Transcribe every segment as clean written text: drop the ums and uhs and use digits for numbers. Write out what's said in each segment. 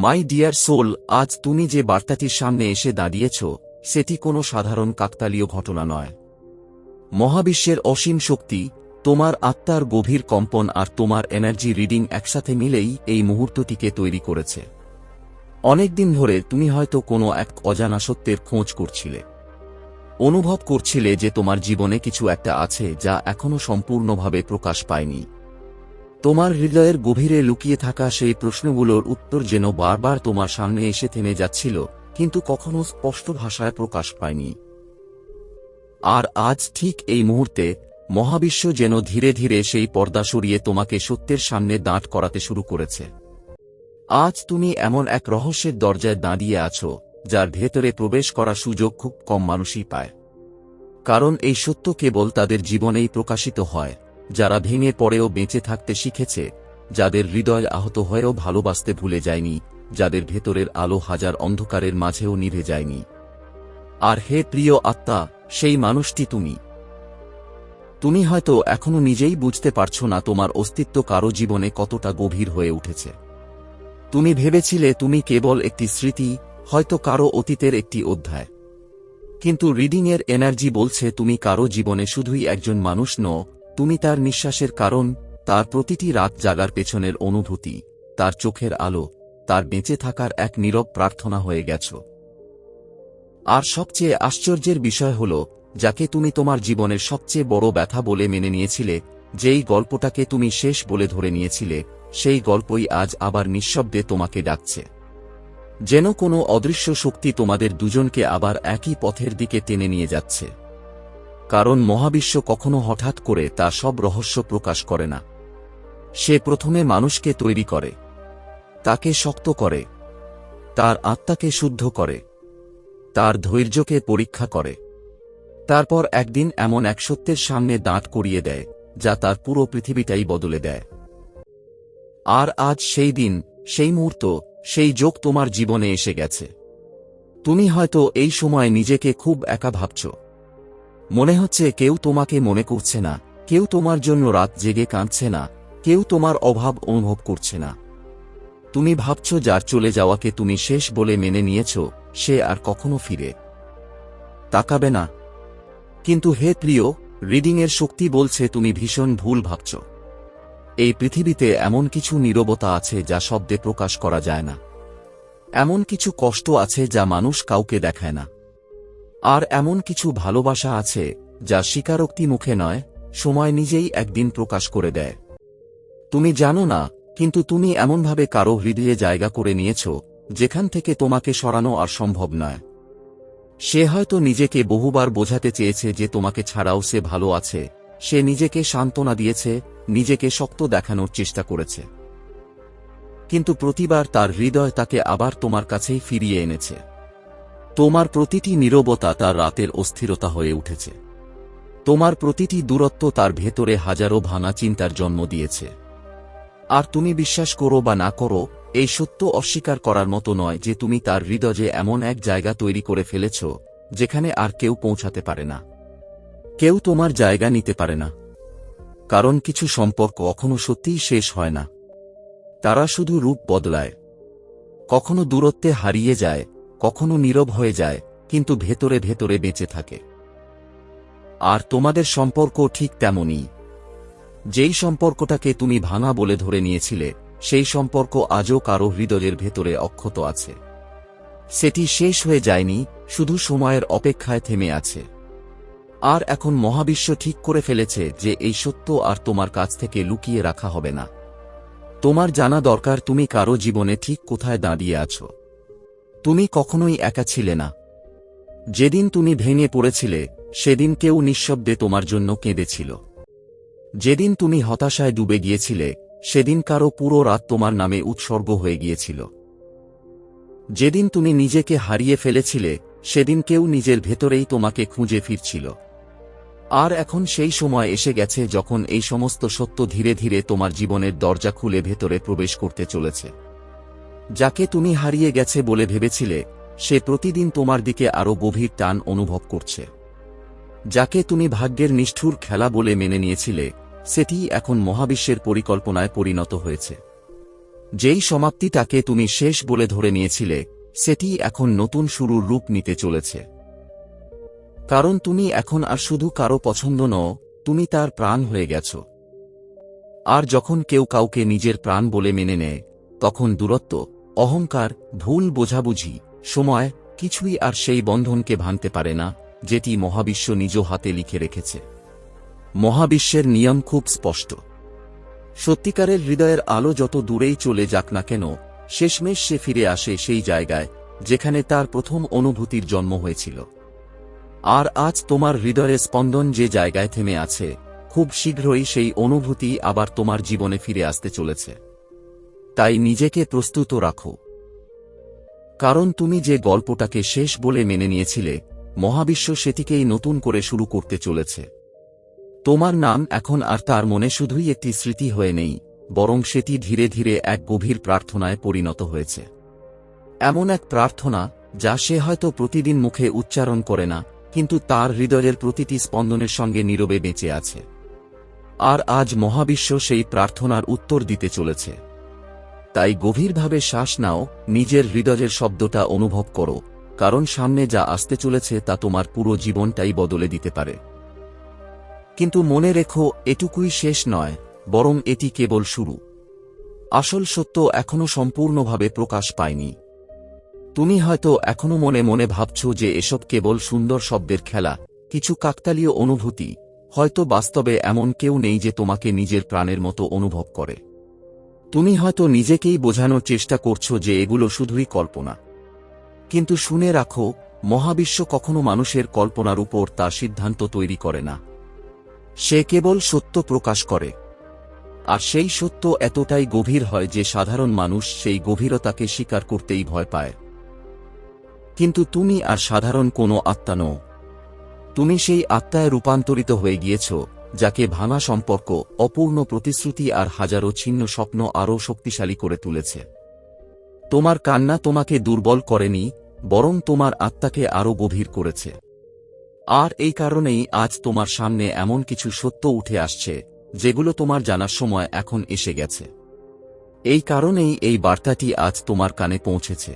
My dear soul, আজ তুমি যে বার্তাটির সামনে এসে দাঁড়িয়েছ সেটি কোনো সাধারণ কাকতালীয় ঘটনা নয়। মহাবিশ্বের অসীম শক্তি, তোমার আত্মার গভীর কম্পন আর তোমার এনার্জি রিডিং একসাথে মিলেই এই মুহূর্তটিকে তৈরি করেছে। অনেকদিন ধরে তুমি হয়তো কোনো এক অজানা সত্যের খোঁজ করছিলে। অনুভব করছিলে যে তোমার জীবনে কিছু একটা আছে যা এখনো সম্পূর্ণভাবে প্রকাশ পায়নি। তোমার হৃদয়ের গভীরে লুকিয়ে থাকা সেই প্রশ্নগুলোর উত্তর যেন বারবার তোমার সামনে এসে থেমে যাচ্ছিল, কিন্তু কখনো স্পষ্ট ভাষায় প্রকাশ পায়নি। আর আজ ঠিক এই মুহূর্তে মহাবিশ্ব যেন ধীরে ধীরে সেই পর্দা সরিয়ে তোমাকে সত্যের সামনে দাঁড় করাতে শুরু করেছে। আজ তুমি এমন এক রহস্যের দরজায় দাঁড়িয়ে আছো যার ভেতরে প্রবেশ করার সুযোগ খুব কম মানুষই পায়। কারণ এই সত্য কেবল তাদের জীবনেই প্রকাশিত হয় যারা ভেঙে পড়েও বেঁচে থাকতে শিখেছে, যাদের হৃদয় আহত হয়েও ভালোবাসতে ভুলে যায়নি, যাদের ভেতরের আলো হাজার অন্ধকারের মাঝেও নিভে যায়নি। আর হে প্রিয় আত্মা, সেই মানুষটি তুমি। তুমি হয়তো এখনো নিজেই বুঝতে পারছো না তোমার অস্তিত্ব কারো জীবনে কতটা গভীর হয়ে উঠেছে। তুমি ভেবেছিলে তুমি কেবল একটি স্মৃতি, হয়তো কারো অতীতের একটি অধ্যায়। কিন্তু রিডিংয়ের এনার্জি বলছে তুমি কারো জীবনে শুধুই একজন মানুষ নও, তুমি তার নিঃশ্বাসের কারণ, তার প্রতিটি রাত জাগার পেছনের অনুভূতি, তার চোখের আলো, তার বেঁচে থাকার এক নীরব প্রার্থনা হয়ে গেছ। আর সবচেয়ে আশ্চর্যের বিষয় হল, যাকে তুমি তোমার জীবনের সবচেয়ে বড় ব্যথা বলে মেনে নিয়েছিলে, যেই গল্পটাকে তুমি শেষ বলে ধরে নিয়েছিলে, সেই গল্পই আজ আবার নিঃশব্দে তোমাকে ডাকছে। যেন কোনো অদৃশ্য শক্তি তোমাদের দুজনকে আবার একই পথের দিকে টেনে নিয়ে যাচ্ছে। কারণ মহাবিশ্ব কখনো হঠাৎ করে তার সব রহস্য প্রকাশ করে না। সে প্রথমে মানুষকে তৈরি করে, তাকে শক্ত করে, তার আত্মাকে শুদ্ধ করে, তার ধৈর্যকে পরীক্ষা করে। তারপর একদিন এমন এক সত্যের সামনে দাঁড় করিয়ে দেয় যা তার পুরো পৃথিবীটাই বদলে দেয়। আর আজ সেই দিন, সেই মুহূর্ত, সেই যোগ তোমার জীবনে এসে গেছে। তুমি হয়তো এই সময় নিজেকে খুব একা ভাবছ। মনে হচ্ছে কেউ তোমাকে মনে করছে না, কেউ তোমার জন্য রাত জেগে কাঁদছে না, কেউ তোমার অভাব অনুভব করছে না। তুমি ভাবছ যার চলে যাওয়াকে তুমি শেষ বলে মেনে নিয়েছ, সে আর কখনো ফিরে তাকাবে না। কিন্তু হে প্রিয়, রিডিংয়ের শক্তি বলছে তুমি ভীষণ ভুল ভাবছ। এই পৃথিবীতে এমন কিছু নীরবতা আছে যা শব্দে প্রকাশ করা যায় না। এমন কিছু কষ্ট আছে যা মানুষ কাউকে দেখায় না। আর এমন কিছু ভালোবাসা আছে যা স্বীকারোক্তি মুখে নয়, সময় নিজেই একদিন প্রকাশ করে দেয়। তুমি জানো না, কিন্তু তুমি এমনভাবে কারো হৃদয়ে জায়গা করে নিয়েছ যেখান থেকে তোমাকে সরানো আর সম্ভব নয়। সে হয়তো নিজেকে বহুবার বোঝাতে চেয়েছে যে তোমাকে ছাড়াও সে ভালো আছে, সে নিজেকে সান্ত্বনা দিয়েছে, নিজেকে শক্ত দেখানোর চেষ্টা করেছে। কিন্তু প্রতিবার তার হৃদয় তাকে আবার তোমার কাছেই ফিরিয়ে এনেছে। তোমার প্রতিটি নীরবতা তার রাতের অস্থিরতা হয়ে উঠেছে। তোমার প্রতিটি দূরত্ব তার ভেতরে হাজারো ভাঙা চিন্তার জন্ম দিয়েছে। আর তুমি বিশ্বাস করো বা না করো, এই সত্য অস্বীকার করার মতো নয় যে তুমি তার হৃদয়ে এমন এক জায়গা তৈরি করে ফেলেছ যেখানে আর কেউ পৌঁছাতে পারে না। কেউ তোমার জায়গা নিতে পারে না। কারণ কিছু সম্পর্ক কখনো সত্যিই শেষ হয় না। তারা শুধু রূপ বদলায়। কখনো দূরত্বে হারিয়ে যায়, কখনো নীরব হয়ে যায়, কিন্তু ভেতরে ভেতরে বেঁচে থাকে। আর তোমাদের সম্পর্ক ঠিক তেমনই। যেই সম্পর্কটাকে তুমি ভাঙা বলে ধরে নিয়েছিলে, সেই সম্পর্ক আজও কারো হৃদয়ের ভেতরে অক্ষত আছে। সেটি শেষ হয়ে যায়নি, শুধু সময়ের অপেক্ষায় থেমে আছে। আর এখন মহাবিশ্ব ঠিক করে ফেলেছে যে এই সত্য আর তোমার কাছ থেকে লুকিয়ে রাখা হবে না। তোমার জানা দরকার তুমি কারো জীবনে ঠিক কোথায় দাঁড়িয়ে আছো। তুমি কখনোই একা ছিলে না। যেদিন তুমি ভেঙে পড়েছিলে, সেদিন কেউ নিঃশব্দে তোমার জন্য কেঁদেছিল। যেদিন তুমি হতাশায় ডুবে গিয়েছিলে, সেদিন কারো পুরো রাত তোমার নামে উৎসর্গ হয়ে গিয়েছিল। যেদিন তুমি নিজেকে হারিয়ে ফেলেছিলে, সেদিন কেউ নিজের ভেতরেই তোমাকে খুঁজে ফিরছিল। আর এখন সেই সময় এসে গেছে যখন এই সমস্ত সত্য ধীরে ধীরে তোমার জীবনের দরজা খুলে ভেতরে প্রবেশ করতে চলেছে। যাকে তুমি হারিয়ে গেছে বলে ভেবেছিলে, সে প্রতিদিন তোমার দিকে আরো গভীর টান অনুভব করছে। যাকে তুমি ভাগ্যের নিষ্ঠুর খেলা বলে মেনে নিয়েছিলে, সেটিই এখন মহাবিশ্বের পরিকল্পনায় পরিণত হয়েছে। যেই সমাপ্তিটাকে তুমি শেষ বলে ধরে নিয়েছিলে সেটি এখন নতুন শুরুর রূপ নিতে চলেছে। কারণ তুমি এখন আর শুধু কারো পছন্দ নও, তুমি তার প্রাণ হয়ে গেছ। আর যখন কেউ কাউকে নিজের প্রাণ বলে মেনে নেয়, তখন দূরত্ব, অহংকার, ভুল বোঝাবুঝি, সময় কিছুই আর সেই বন্ধনকে ভাঙতে পারে না, যেটি মহাবিশ্ব নিজ হাতে লিখে রেখেছে। মহাবিশ্বের নিয়ম খুব স্পষ্ট। সত্যিকারের হৃদয়ের আলো যত দূরেই চলে যাক না কেন, শেষমেশ সে ফিরে আসে সেই জায়গায় যেখানে তার প্রথম অনুভূতির জন্ম হয়েছিল। আর আজ তোমার হৃদয়ের স্পন্দন যে জায়গায় থেমে আছে, খুব শীঘ্রই সেই অনুভূতি আবার তোমার জীবনে ফিরে আসতে চলেছে। তাই নিজেকে প্রস্তুত রাখো। কারণ তুমি যে গল্পটাকে শেষ বলে মেনে নিয়েছিলে, মহাবিশ্ব সেটিকেই নতুন করে শুরু করতে চলেছে। তোমার নাম এখন আর তার মনে শুধুই একটি স্মৃতি হয়ে নেই, বরং সেটি ধীরে ধীরে এক গভীর প্রার্থনায় পরিণত হয়েছে। এমন এক প্রার্থনা যা সে হয়তো প্রতিদিন মুখে উচ্চারণ করে না, কিন্তু তার হৃদয়ের প্রতিটি স্পন্দনের সঙ্গে নীরবে বেঁচে আছে। আর আজ মহাবিশ্ব সেই প্রার্থনার উত্তর দিতে চলেছে। তাই গভীরভাবে শ্বাস নাও, নিজের হৃদয়ের শব্দটা অনুভব করো, কারণ সামনে যা আসতে চলেছে তা তোমার পুরো জীবনটাই বদলে দিতে পারে। কিন্তু মনে রেখো, এটুকুই শেষ নয়, বরং এটি কেবল শুরু। আসল সত্য এখনো সম্পূর্ণভাবে প্রকাশ পায়নি। তুমি হয়তো এখনো মনে মনে ভাবছ যে এসব কেবল সুন্দর শব্দের খেলা, কিছু কাকতালীয় অনুভূতি, হয়তো বাস্তবে এমন কেউ নেই যে তোমাকে নিজের প্রাণের মতো অনুভব করে। তুমি হয়তো নিজেকেই বোঝানোর চেষ্টা করছো যে এগুলো শুধুই কল্পনা। কিন্তু শুনে রাখো, মহাবিশ্ব কখনো মানুষের কল্পনার উপর তার সিদ্ধান্ত তৈরি করে না। সে কেবল সত্য প্রকাশ করে। আর সেই সত্য এতটাই গভীর হয় যে সাধারণ মানুষ সেই গভীরতাকে স্বীকার করতেই ভয় পায়। কিন্তু তুমি আর সাধারণ কোনো আত্মা নও। তুমি সেই আত্মায় রূপান্তরিত হয়ে গিয়েছ, যাকে ভাঙা সম্পর্ক, অপূর্ণ প্রতিশ্রুতি আর হাজারো ছিন্ন স্বপ্ন আরও শক্তিশালী করে তুলেছে। তোমার কান্না তোমাকে দুর্বল করেনি, বরং তোমার আত্মাকে আরও গভীর করেছে। আর এই কারণেই আজ তোমার সামনে এমন কিছু সত্য উঠে আসছে, যেগুলো তোমার জানার সময় এখন এসে গেছে। এই কারণেই এই বার্তাটি আজ তোমার কানে পৌঁছেছে।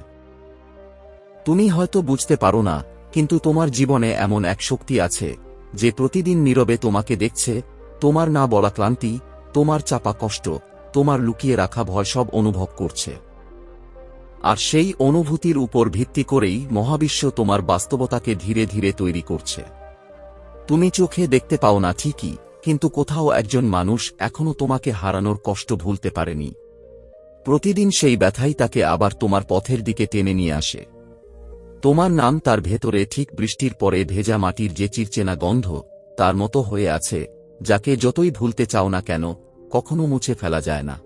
তুমি হয়তো বুঝতে পারো না, কিন্তু তোমার জীবনে এমন এক শক্তি আছে, যে প্রতিদিন নীরবে তোমাকে দেখছে, তোমার না বলা ক্লান্তি, তোমার চাপা কষ্ট, তোমার লুকিয়ে রাখা ভয় সব অনুভব করছে। আর সেই অনুভূতির উপর ভিত্তি করেই মহাবিশ্ব তোমার বাস্তবতাকে ধীরে ধীরে তৈরি করছে। তুমি চোখে দেখতে পাও না ঠিকই, কিন্তু কোথাও একজন মানুষ এখনো তোমাকে হারানোর কষ্ট ভুলতে পারেনি। প্রতিদিন সেই ব্যথাই তাকে আবার তোমার পথের দিকে টেনে নিয়ে আসে। তোমার নাম তার ভেতরে ঠিক বৃষ্টির পরে ভেজা মাটির যে চিরচেনা গন্ধ, তার মতো হয়ে আছে, যাকে যতই ভুলতে চাও না কেন, কখনো মুছে ফেলা যায় না।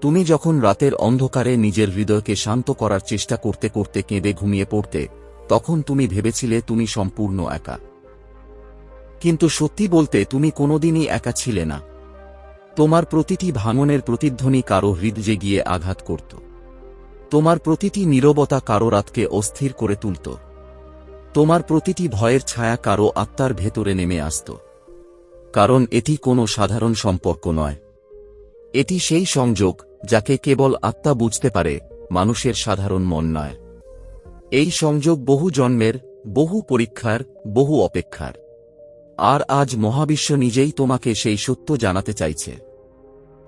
তুমি যখন রাতের অন্ধকারে নিজের হৃদয়কে শান্ত করার চেষ্টা করতে করতে কেঁদে ঘুমিয়ে পড়তে, তখন তুমি ভেবেছিলে তুমি সম্পূর্ণ একা। কিন্তু সত্যি বলতে তুমি কোনোদিনই একা ছিলে না। তোমার প্রতিটি ভাঙনের প্রতিধ্বনি কারো হৃদয়ে গিয়ে আঘাত করত। তোমার প্রতিটি নীরবতা কারো রাতকে অস্থির করে তুলত। তোমার প্রতিটি ভয়ের ছায়া কারো আত্মার ভেতরে নেমে আসত। কারণ এটি কোনো সাধারণ সম্পর্ক নয়। এটি সেই সংযোগ যাকে কেবল আত্মা বুঝতে পারে, মানুষের সাধারণ মন নয়। এই সংযোগ বহু জন্মের, বহু পরীক্ষার, বহু অপেক্ষার। আর আজ মহাবিশ্ব নিজেই তোমাকে সেই সত্য জানাতে চাইছে।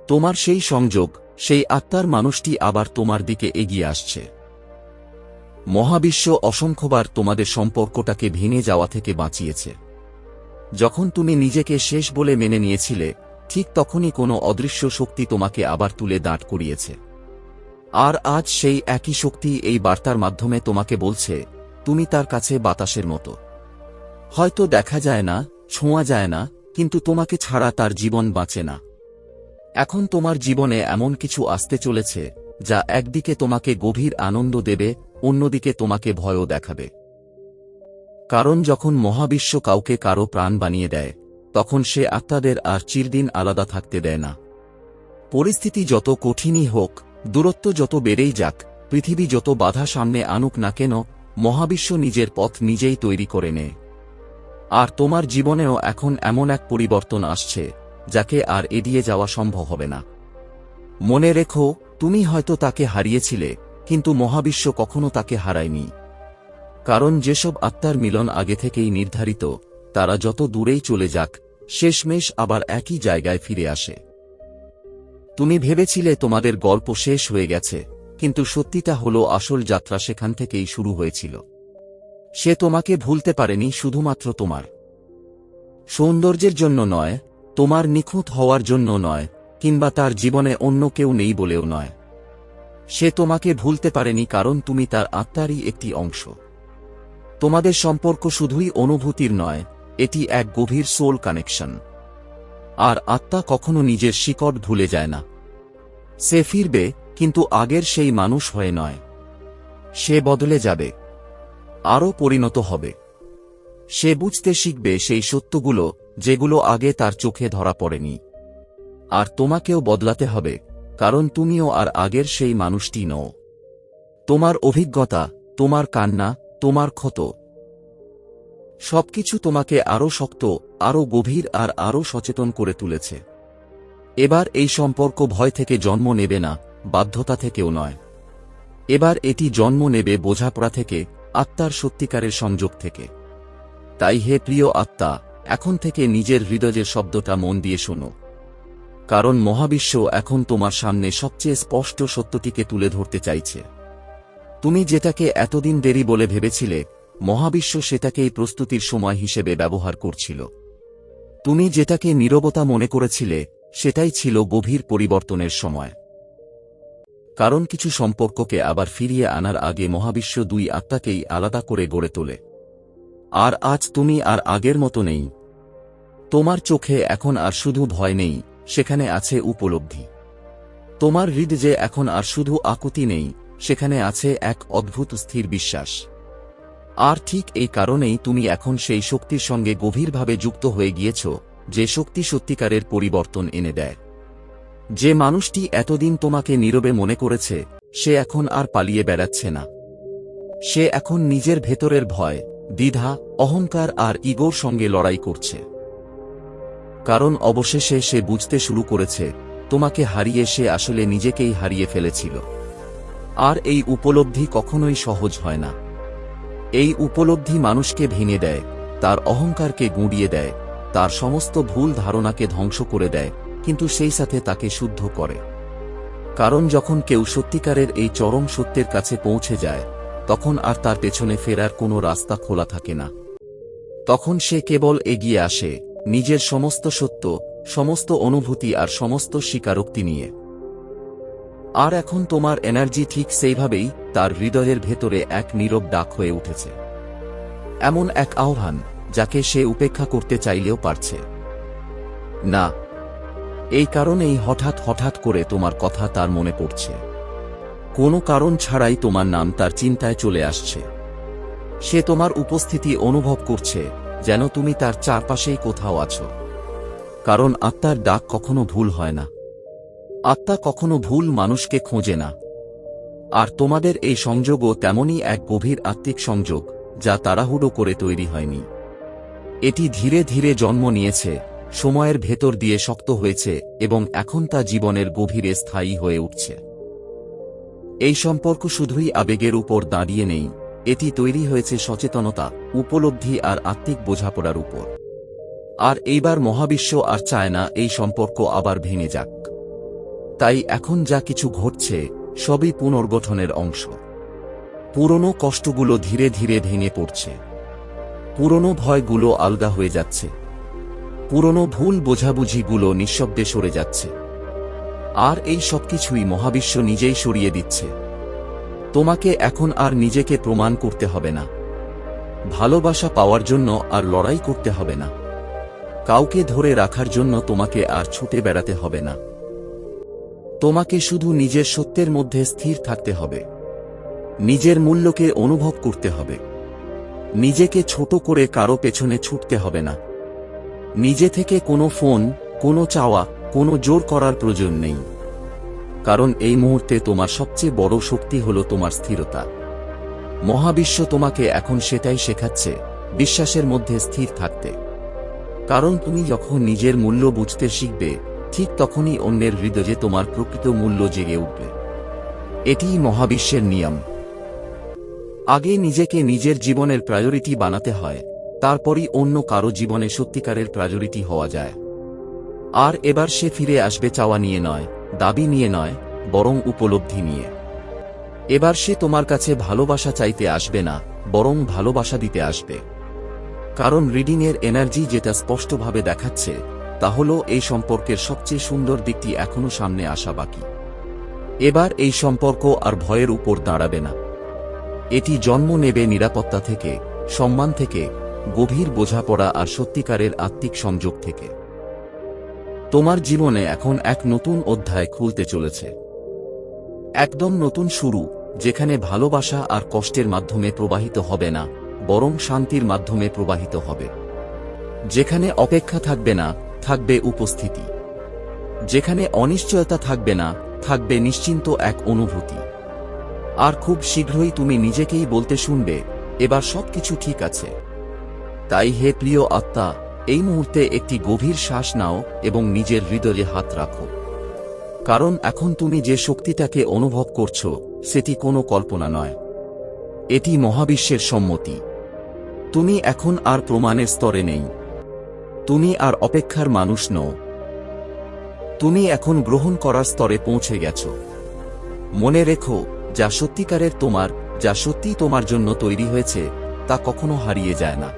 তোমার সেই সংযোগ, সেই আত্মার মানুষটি আবার তোমার দিকে এগিয়ে আসছে। মহাবিশ্ব অসংখ্যবার তোমাদের সম্পর্কটাকে ভেঙে যাওয়া থেকে বাঁচিয়েছে। যখন তুমি নিজেকে শেষ বলে মেনে নিয়েছিলে, ঠিক তখনই কোনো অদৃশ্য শক্তি তোমাকে আবার তুলে দাঁড় করিয়েছে। আর আজ সেই একই শক্তি এই বার্তার মাধ্যমে তোমাকে বলছে, তুমি তার কাছে বাতাসের মতো। হয়তো দেখা যায় না, ছোঁয়া যায় না, কিন্তু তোমাকে ছাড়া তার জীবন বাঁচে না। এখন তোমার জীবনে এমন কিছু আসতে চলেছে, যা একদিকে তোমাকে গভীর আনন্দ দেবে, অন্যদিকে তোমাকে ভয়ও দেখাবে। কারণ যখন মহাবিশ্ব কাউকে কারো প্রাণ বানিয়ে দেয়, তখন সে আত্মাদের আর চিরদিন আলাদা থাকতে দেয় না। পরিস্থিতি যত কঠিনই হোক, দূরত্ব যত বেড়েই যাক, পৃথিবী যত বাধা সামনে আনুক না কেন, মহাবিশ্ব নিজের পথ নিজেই তৈরি করে নেয়। আর তোমার জীবনেও এখন এমন এক পরিবর্তন আসছে, যাকে আর এড়িয়ে যাওয়া সম্ভব হবে না। মনে রেখো, তুমি হয়তো তাকে হারিয়েছিলে, কিন্তু মহাবিশ্ব কখনো তাকে হারায়নি। কারণ যেসব আত্মার মিলন আগে থেকেই নির্ধারিত, তারা যত দূরেই চলে যাক, শেষমেশ আবার একই জায়গায় ফিরে আসে। তুমি ভেবেছিলে তোমাদের গল্প শেষ হয়ে গেছে, কিন্তু সত্যিটা হলো আসল যাত্রা সেখান থেকেই শুরু হয়েছিল। সে তোমাকে ভুলতে পারেনি শুধুমাত্র তোমার সৌন্দর্যের জন্য নয়, তোমার নিখুঁত হওয়ার জন্য নয়, কিংবা তার জীবনে অন্য কেউ নেই বলেও নয়। সে তোমাকে ভুলতে পারেনি কারণ তুমি তার আত্মারই একটি অংশ। তোমাদের সম্পর্ক শুধুই অনুভূতির নয়, এটি এক গভীর সোল কানেকশন। আর আত্মা কখনো নিজের শিকড় ভুলে যায় না। সে ফিরবে, কিন্তু আগের সেই মানুষ হয়ে নয়। সে বদলে যাবে, আরও পরিণত হবে। সে বুঝতে শিখবে সেই সত্যগুলো যেগুলো আগে তার চোখে ধরা পড়েনি। আর তোমাকেও বদলাতে হবে, কারণ তুমিও আর আগের সেই মানুষটি নও। তোমার অভিজ্ঞতা, তোমার কান্না, তোমার ক্ষত, সবকিছু তোমাকে আরও শক্ত, আরও গভীর আর আরও সচেতন করে তুলেছে। এবার এই সম্পর্ক ভয় থেকে জন্ম নেবে না, বাধ্যতা থেকেও নয়। এবার এটি জন্ম নেবে বোঝাপড়া থেকে, আত্মার সত্যিকারের সংযোগ থেকে। তাই হে প্রিয় আত্মা, এখন থেকে নিজের হৃদয়ের শব্দটা মন দিয়ে শোনো। কারণ মহাবিশ্ব এখন তোমার সামনে সবচেয়ে স্পষ্ট সত্যটিকে তুলে ধরতে চাইছে। তুমি যেটাকে এতদিন দেরি বলে ভেবেছিলে, মহাবিশ্ব সেটাকেই প্রস্তুতির সময় হিসেবে ব্যবহার করছিল। তুমি যেটাকে নীরবতা মনে করেছিলে, সেটাই ছিল গভীর পরিবর্তনের সময়। কারণ কিছু সম্পর্ককে আবার ফিরিয়ে আনার আগে মহাবিশ্ব দুই আত্মাকেই আলাদা করে গড়ে তোলে। আর আজ তুমি আর আগের মতো নেই। তোমার চোখে এখন আর শুধু ভয় নেই, সেখানে আছে উপলব্ধি। তোমার হৃদয়ে এখন আর শুধু আকুতি নেই, সেখানে আছে এক অদ্ভুত স্থির বিশ্বাস। আর ঠিক এই কারণেই তুমি এখন সেই শক্তির সঙ্গে গভীরভাবে যুক্ত হয়ে গিয়েছ, যে শক্তি সত্যিকারের পরিবর্তন এনে দেয়। যে মানুষটি এতদিন তোমাকে নীরবে মনে করেছে, সে এখন আর পালিয়ে বেড়াচ্ছে না। সে এখন নিজের ভেতরের ভয়, দ্বিধা, অহংকার আর ইগোর সঙ্গে লড়াই করছে। কারণ অবশেষে সে বুঝতে শুরু করেছে, তোমাকে হারিয়ে সে আসলে নিজেকেই হারিয়ে ফেলেছিল। আর এই উপলব্ধি কখনোই সহজ হয় না। এই উপলব্ধি মানুষকে ভেঙে দেয়, তার অহংকারকে গুঁড়িয়ে দেয়, তার সমস্ত ভুল ধারণাকে ধ্বংস করে দেয়, কিন্তু সেই সাথে তাকে শুদ্ধ করে। কারণ যখন কেউ সত্যিকারের এই চরম সত্যের কাছে পৌঁছে যায়, তখন আর তার পেছনে ফেরার কোনো রাস্তা খোলা থাকে না। তখন সে কেবল এগিয়ে আসে, নিজের সমস্ত সত্য, সমস্ত অনুভূতি আর সমস্ত স্বীকারোক্তি নিয়ে। আর এখন তোমার এনার্জি ঠিক সেইভাবেই তার হৃদয়ের ভেতরে এক নীরব ডাক হয়ে উঠেছে। এমন এক আহ্বান, যাকে সে উপেক্ষা করতে চাইলেও পারছে না। এই কারণেই হঠাৎ হঠাৎ করে তোমার কথা তার মনে পড়ছে। কোনো কারণ ছাড়াই তোমার নাম তার চিন্তায় চলে আসছে। সে তোমার উপস্থিতি অনুভব করছে, যেন তুমি তার চারপাশেই কোথাও আছো। কারণ আত্মার ডাক কখনো ভুল হয় না। আত্মা কখনো ভুল মানুষকে খোঁজে না। আর তোমাদের এই সংযোগও তেমনই এক গভীর আত্মিক সংযোগ, যা তাড়াহুড়ো করে তৈরি হয়নি। এটি ধীরে ধীরে জন্ম নিয়েছে, সময়ের ভেতর দিয়ে শক্ত হয়েছে এবং এখন তা জীবনের গভীরে স্থায়ী হয়ে উঠছে। এই সম্পর্ক শুধুই আবেগের উপর দাঁড়িয়ে নেই, এটি তৈরি হয়েছে সচেতনতা, উপলব্ধি আর আত্মিক বোঝাপড়ার উপর। আর এইবার মহাবিশ্ব আর চায় না এই সম্পর্ক আবার ভেঙে যাক। তাই এখন যা কিছু ঘটছে, সবই পুনর্গঠনের অংশ। পুরনো কষ্টগুলো ধীরে ধীরে ভেঙে পড়ছে। পুরনো ভয়গুলো আলগা হয়ে যাচ্ছে। পুরনো ভুল বোঝাবুঝিগুলো নিঃশব্দে সরে যাচ্ছে। আর এই সবকিছুই মহাবিশ্ব নিজেই সরিয়ে দিচ্ছে। তোমাকে এখন আর নিজেকে প্রমাণ করতে হবে না। ভালোবাসা পাওয়ার জন্য আর লড়াই করতে হবে না। কাউকে ধরে রাখার জন্য তোমাকে আর ছুটে বেড়াতে হবে না। তোমাকে শুধু নিজের সত্যের মধ্যে স্থির থাকতে হবে। নিজের মূল্যকে অনুভব করতে হবে। নিজেকে ছোট করে কারো পেছনে ছুটতে হবে না। নিজে থেকে কোনো ফোন, কোনো চাওয়া, কোনো জোর করার প্রয়োজন নেই। কারণ এই মুহূর্তে তোমার সবচেয়ে বড় শক্তি হলো তোমার স্থিরতা। মহাবিশ্ব তোমাকে এখন সেটাই শেখাচ্ছে, বিশ্বাসের মধ্যে স্থির থাকতে। কারণ তুমি যখন নিজের মূল্য বুঝতে শিখবে, ঠিক তখনই অন্যের হৃদয়ে তোমার প্রকৃত মূল্য জেগে উঠবে। এটিই মহাবিশ্বের নিয়ম। আগে নিজেকে নিজের জীবনের প্রায়োরিটি বানাতে হয়, তারপরই অন্য কারো জীবনে সত্যিকারের প্রায়োরিটি হওয়া যায়। আর এবার সে ফিরে আসবে চাওয়া নিয়ে নয়, দাবি নিয়ে নয়, বরং উপলব্ধি নিয়ে। এবার সে তোমার কাছে ভালোবাসা চাইতে আসবে না, বরং ভালোবাসা দিতে আসবে। কারণ রিডিংয়ের এনার্জি যেটা স্পষ্টভাবে দেখাচ্ছে তা হল এই সম্পর্কের সবচেয়ে সুন্দর দিকটি এখনো সামনে আসা বাকি। এবার এই সম্পর্ক আর ভয়ের উপর দাঁড়াবে না। এটি জন্ম নেবে নিরাপত্তা থেকে, সম্মান থেকে, গভীর বোঝাপড়া আর সত্যিকারের আত্মিক সংযোগ থেকে। তোমার জীবনে এখন এক নতুন অধ্যায় খুলতে চলেছে। একদম নতুন শুরু, যেখানে ভালোবাসা আর কষ্টের মাধ্যমে প্রবাহিত হবে না, বরং শান্তির মাধ্যমে প্রবাহিত হবে। যেখানে অপেক্ষা থাকবে না, থাকবে উপস্থিতি। যেখানে অনিশ্চয়তা থাকবে না, থাকবে নিশ্চিন্ত এক অনুভূতি। আর খুব শীঘ্রই তুমি নিজেকেই বলতে শুনবে, এবার সবকিছু ঠিক আছে। তাই হে প্রিয় আত্মা, এই মুহূর্তে একটি গভীর শ্বাস নাও এবং নিজের হৃদয়ে হাত রাখো। কারণ এখন তুমি যে শক্তিটাকে অনুভব করছো সেটি কোনো কল্পনা নয়, এটি মহাবিশ্বের সম্মতি। তুমি এখন আর প্রমাণের স্তরে নেই, তুমি আর অপেক্ষার মানুষ নও, তুমি এখন গ্রহণ করার স্তরে পৌঁছে গেছো। মনে রেখো, যা সত্যিকারের তোমার, যা সত্যি তোমার জন্য তৈরি হয়েছে, তা কখনো হারিয়ে যায় না।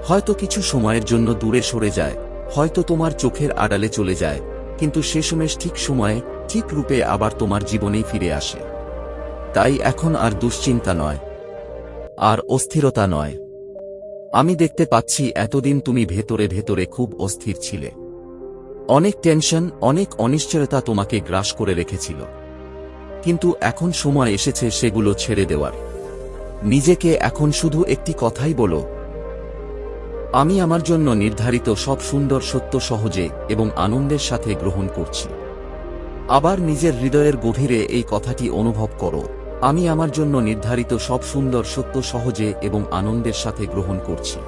হয়তো কিছু সময়ের জন্য দূরে সরে যায়, হয়তো তোমার চোখের আড়ালে চলে যায়, কিন্তু শেষমেশ ঠিক সময়ে, ঠিক রূপে আবার তোমার জীবনেই ফিরে আসে। তাই এখন আর দুশ্চিন্তা নয়, আর অস্থিরতা নয়। আমি দেখতে পাচ্ছি এতদিন তুমি ভেতরে ভেতরে খুব অস্থির ছিলে। অনেক টেনশন, অনেক অনিশ্চয়তা তোমাকে গ্রাস করে রেখেছিল। কিন্তু এখন সময় এসেছে সেগুলো ছেড়ে দেওয়ার। নিজেকে এখন শুধু একটি কথাই বলো, আমি আমার জন্য নির্ধারিত সব সুন্দর সত্য সহজে এবং আনন্দের সাথে গ্রহণ করছি। আবার নিজের হৃদয়ের গভীরে এই কথাটি অনুভব করো, আমি আমার জন্য নির্ধারিত সব সুন্দর সত্য সহজে এবং আনন্দের সাথে গ্রহণ করছি।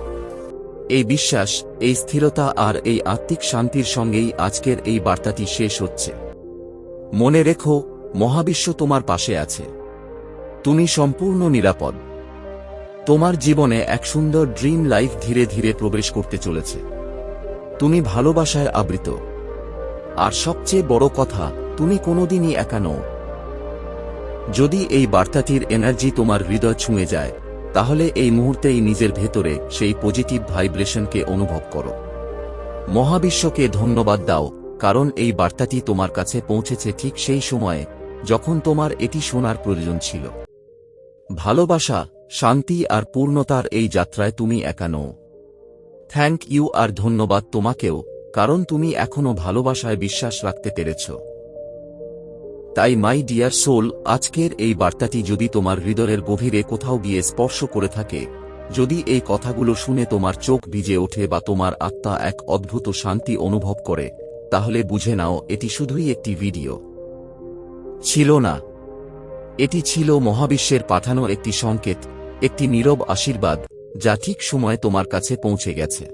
এই বিশ্বাস, এই স্থিরতা আর এই আত্মিক শান্তির সঙ্গেই আজকের এই বার্তাটি শেষ হচ্ছে। মনে রেখো, মহাবিশ্ব তোমার পাশে আছে। তুমি সম্পূর্ণ নিরাপদ। তোমার জীবনে এক সুন্দর ড্রিম লাইফ ধীরে ধীরে প্রবেশ করতে চলেছে। তুমি ভালোবাসায় আবৃত। আর সবচেয়ে বড় কথা, তুমি কোনোদিনই একা নও। যদি এই বার্তাটির এনার্জি তোমার হৃদয় ছুঁয়ে যায়, তাহলে এই মুহূর্তেই নিজের ভেতরে সেই পজিটিভ ভাইব্রেশনকে অনুভব করো। মহাবিশ্বকে ধন্যবাদ দাও, কারণ এই বার্তাটি তোমার কাছে পৌঁছেছে ঠিক সেই সময়ে যখন তোমার এটি শোনার প্রয়োজন ছিল। ভালোবাসা, শান্তি আর পূর্ণতার এই যাত্রায় তুমি একা নও। থ্যাংক ইউ আর ধন্যবাদ তোমাকেও, কারণ তুমি এখনো ভালোবাসায় বিশ্বাস রাখতে পেরেছ। তাই মাই ডিয়ার সোল, আজকের এই বার্তাটি যদি তোমার হৃদয়ের গভীরে কোথাও গিয়ে স্পর্শ করে থাকে, যদি এই কথাগুলো শুনে তোমার চোখ ভিজে ওঠে বা তোমার আত্মা এক অদ্ভুত শান্তি অনুভব করে, তাহলে বুঝে নাও এটি শুধুই একটি ভিডিও ছিল না। এটি ছিল মহাবিশ্বের পাঠানো একটি সংকেত, একটি নীরব আশীর্বাদ, যা ঠিক সময়ে তোমার কাছে পৌঁছে গেছে।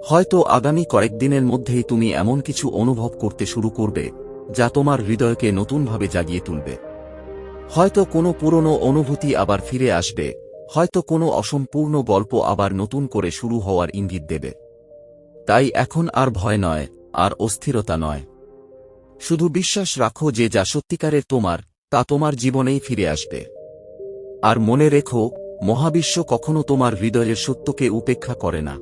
হয়তো আগামী কয়েকদিনের মধ্যেই তুমি এমন কিছু অনুভব করতে শুরু করবে যা তোমার হৃদয়কে নতুনভাবে জাগিয়ে তুলবে। হয়তো কোনো পুরনো অনুভূতি আবার ফিরে আসবে, হয়তো কোনো অসম্পূর্ণ গল্প আবার নতুন করে শুরু হওয়ার ইঙ্গিত দেবে। তাই এখন আর ভয় নয়, আর অস্থিরতা নয়। শুধু বিশ্বাস রাখো যে যা সত্যিকারের তোমার, তা তোমার জীবনেই ফিরে আসবে। আর মনে রেখো, মহাবিশ্ব কখনো তোমার হৃদয়ের সত্যকে উপেক্ষা করে না।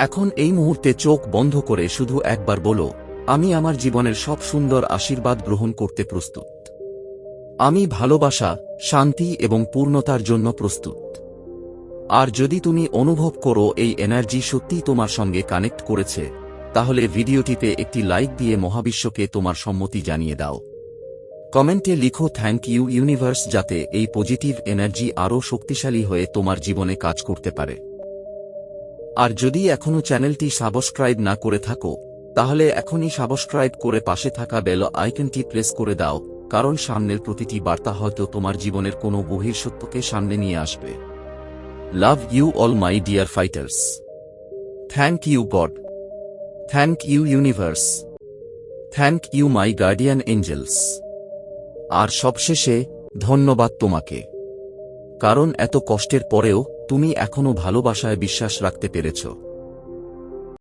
এখন এই মুহূর্তে চোখ বন্ধ করে শুধু একবার বলো, আমি আমার জীবনের সব সুন্দর আশীর্বাদ গ্রহণ করতে প্রস্তুত। আমি ভালোবাসা, শান্তি এবং পূর্ণতার জন্য প্রস্তুত। আর যদি তুমি অনুভব করো এই এনার্জি সত্যিই তোমার সঙ্গে কানেক্ট করেছে, তাহলে ভিডিওটিতে একটি লাইক দিয়ে মহাবিশ্বকে তোমার সম্মতি জানিয়ে দাও। কমেন্টে লিখো থ্যাংক ইউ ইউনিভার্স, যাতে এই পজিটিভ এনার্জি আরও শক্তিশালী হয়ে তোমার জীবনে কাজ করতে পারে। আর যদি এখনও চ্যানেলটি সাবস্ক্রাইব না করে থাকো, তাহলে এখনই সাবস্ক্রাইব করে পাশে থাকা বেল আইকনটি প্রেস করে দাও, কারণ সামনের প্রতিটি বার্তা হয়তো তোমার জীবনের কোনো গভীর সত্যকে সামনে নিয়ে আসবে। Love you all my dear fighters. Thank you God. Thank you universe. Thank you my guardian angels. আর সবশেষে ধন্যবাদ তোমাকে, কারণ এত কষ্টের পরেও তুমি এখনো ভালোবাসায় বিশ্বাস রাখতে পেরেছ।